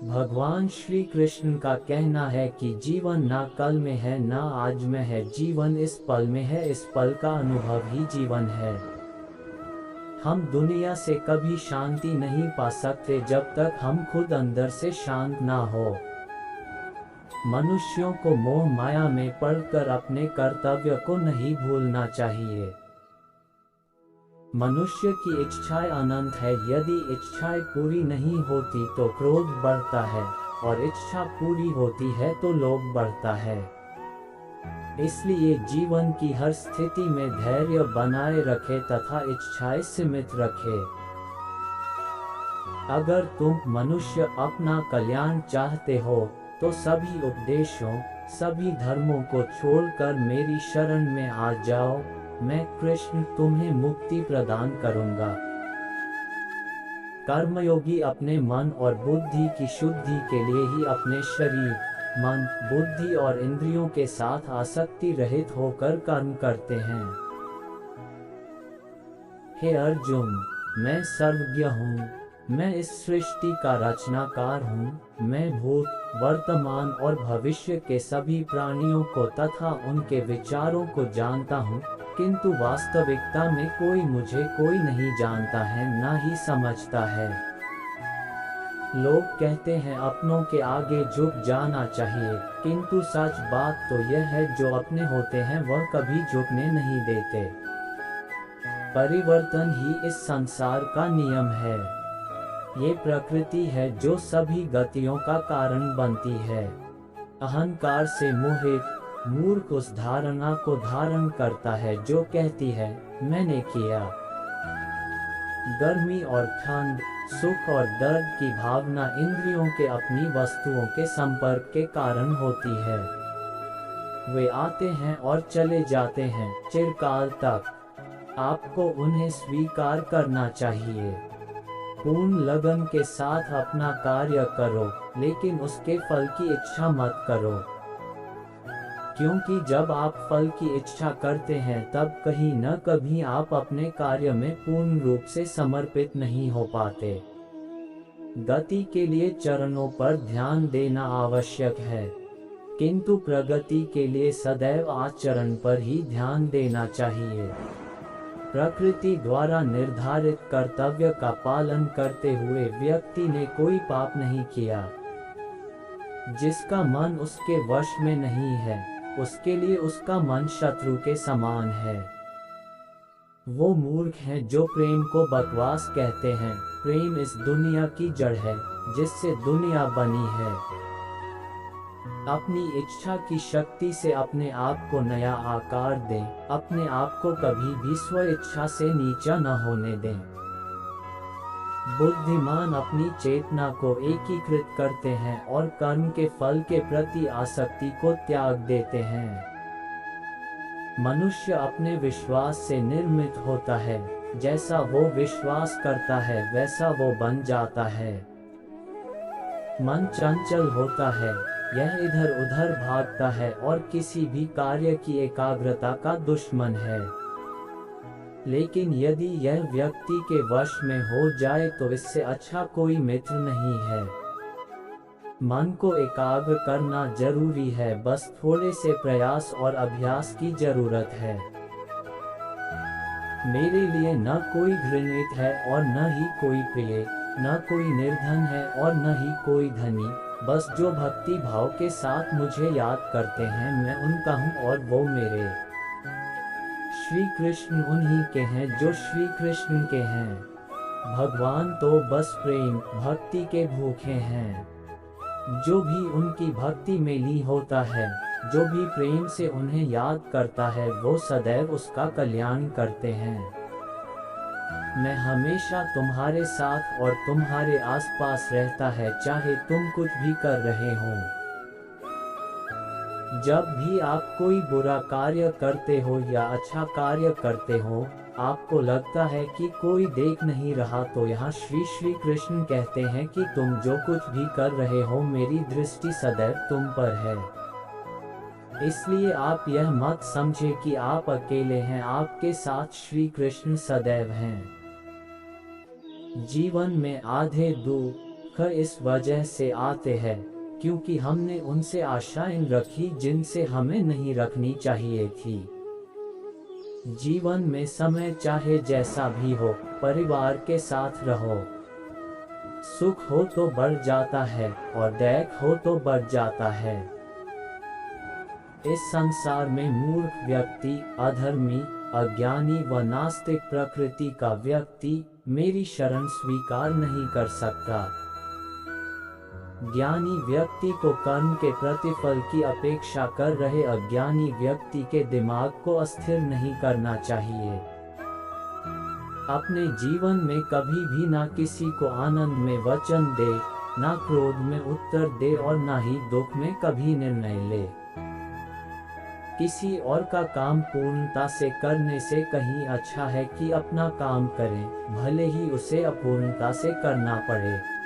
भगवान श्री कृष्ण का कहना है कि जीवन ना कल में है ना आज में है, जीवन इस पल में है, इस पल का अनुभव ही जीवन है। हम दुनिया से कभी शांति नहीं पा सकते जब तक हम खुद अंदर से शांत ना हो। मनुष्यों को मोह माया में पड़कर अपने कर्तव्य को नहीं भूलना चाहिए। मनुष्य की इच्छाएं अनंत है, यदि इच्छाएं पूरी नहीं होती तो क्रोध बढ़ता है, और इच्छा पूरी होती है तो लोभ बढ़ता है। इसलिए जीवन की हर स्थिति में धैर्य बनाए रखे तथा इच्छाएं सीमित रखे। अगर तुम मनुष्य अपना कल्याण चाहते हो तो सभी उपदेशों, सभी धर्मों को छोड़कर मेरी शरण में आ जाओ। मैं कृष्ण तुम्हें मुक्ति प्रदान करूंगा। कर्मयोगी अपने मन और बुद्धि की शुद्धि के लिए ही अपने शरीर, मन, बुद्धि और इंद्रियों के साथ आसक्ति रहित होकर कर्म करते हैं। हे अर्जुन, मैं सर्वज्ञ हूँ, मैं इस सृष्टि का रचनाकार हूँ। मैं भूत, वर्तमान और भविष्य के सभी प्राणियों को तथा उनके विचारों को जानता हूँ, किंतु वास्तविकता में कोई नहीं जानता है, ना ही समझता है। लोग कहते हैं अपनों के आगे झुक जाना चाहिए, किंतु सच बात तो यह है जो अपने होते हैं वह कभी झुकने नहीं देते। परिवर्तन ही इस संसार का नियम है। ये प्रकृति है जो सभी गतियों का कारण बनती है। अहंकार से मोहित मूर्ख उस धारणा को धारण करता है जो कहती है मैंने किया। गर्मी और ठंड, सुख और दर्द की भावना इंद्रियों के अपनी वस्तुओं के संपर्क के कारण होती है। वे आते हैं और चले जाते हैं चिरकाल तक। आपको उन्हें स्वीकार करना चाहिए। पूर्ण लगन के साथ अपना कार्य करो, लेकिन उसके फल की इच्छा मत करो, क्योंकि जब आप फल की इच्छा करते हैं तब कहीं न कभी आप अपने कार्य में पूर्ण रूप से समर्पित नहीं हो पाते। गति के लिए चरणों पर ध्यान देना आवश्यक है, किंतु प्रगति के लिए सदैव आचरण पर ही ध्यान देना चाहिए। प्रकृति द्वारा निर्धारित कर्तव्य का पालन करते हुए व्यक्ति ने कोई पाप नहीं किया। जिसका मन उसके वश में नहीं है, उसके लिए उसका मन शत्रु के समान है। वो मूर्ख हैं जो प्रेम को बकवास कहते हैं। प्रेम इस दुनिया की जड़ है जिससे दुनिया बनी है। अपनी इच्छा की शक्ति से अपने आप को नया आकार दें, अपने आप को कभी भी स्व इच्छा से नीचा न होने दें। बुद्धिमान अपनी चेतना को एकीकृत करते हैं और कर्म के फल के प्रति आसक्ति को त्याग देते हैं। मनुष्य अपने विश्वास से निर्मित होता है, जैसा वो विश्वास करता है वैसा वो बन जाता है। मन चंचल होता है, यह इधर उधर भागता है और किसी भी कार्य की एकाग्रता का दुश्मन है। लेकिन यदि यह व्यक्ति के वश में हो जाए तो इससे अच्छा कोई मित्र नहीं है। मन को एकाग्र करना जरूरी है, बस थोड़े से प्रयास और अभ्यास की जरूरत है। मेरे लिए न कोई घृणित है और न ही कोई प्रिय, न कोई निर्धन है और न ही कोई धनी, बस जो भक्ति भाव के साथ मुझे याद करते हैं मैं उनका हूँ और वो मेरे। श्री कृष्ण उन्हीं के हैं जो श्री कृष्ण के हैं। भगवान तो बस प्रेम भक्ति के भूखे हैं। जो भी उनकी भक्ति में लीन होता है, जो भी प्रेम से उन्हें याद करता है, वो सदैव उसका कल्याण करते हैं। मैं हमेशा तुम्हारे साथ और तुम्हारे आसपास रहता है, चाहे तुम कुछ भी कर रहे हो। जब भी आप कोई बुरा कार्य करते हो या अच्छा कार्य करते हो, आपको लगता है कि कोई देख नहीं रहा, तो यहाँ श्री कृष्ण कहते हैं कि तुम जो कुछ भी कर रहे हो मेरी दृष्टि सदैव तुम पर है। इसलिए आप यह मत समझे कि आप अकेले हैं, आपके साथ श्री कृष्ण सदैव हैं। जीवन में आधे दुख, दुख इस वजह से आते हैं क्योंकि हमने उनसे आशाएं रखी जिनसे हमें नहीं रखनी चाहिए थी। जीवन में समय चाहे जैसा भी हो, परिवार के साथ रहो। सुख हो तो बढ़ जाता है और दुख हो तो बढ़ जाता है। इस संसार में मूर्ख व्यक्ति, अधर्मी, अज्ञानी व नास्तिक प्रकृति का व्यक्ति मेरी शरण स्वीकार नहीं कर सकता। ज्ञानी व्यक्ति को कर्म के प्रतिफल की अपेक्षा कर रहे अज्ञानी व्यक्ति के दिमाग को अस्थिर नहीं करना चाहिए। अपने जीवन में कभी भी ना किसी को आनंद में वचन दे, ना क्रोध में उत्तर दे और ना ही दुख में कभी निर्णय ले। किसी और का काम पूर्णता से करने से कहीं अच्छा है कि अपना काम करें, भले ही उसे अपूर्णता से करना पड़े।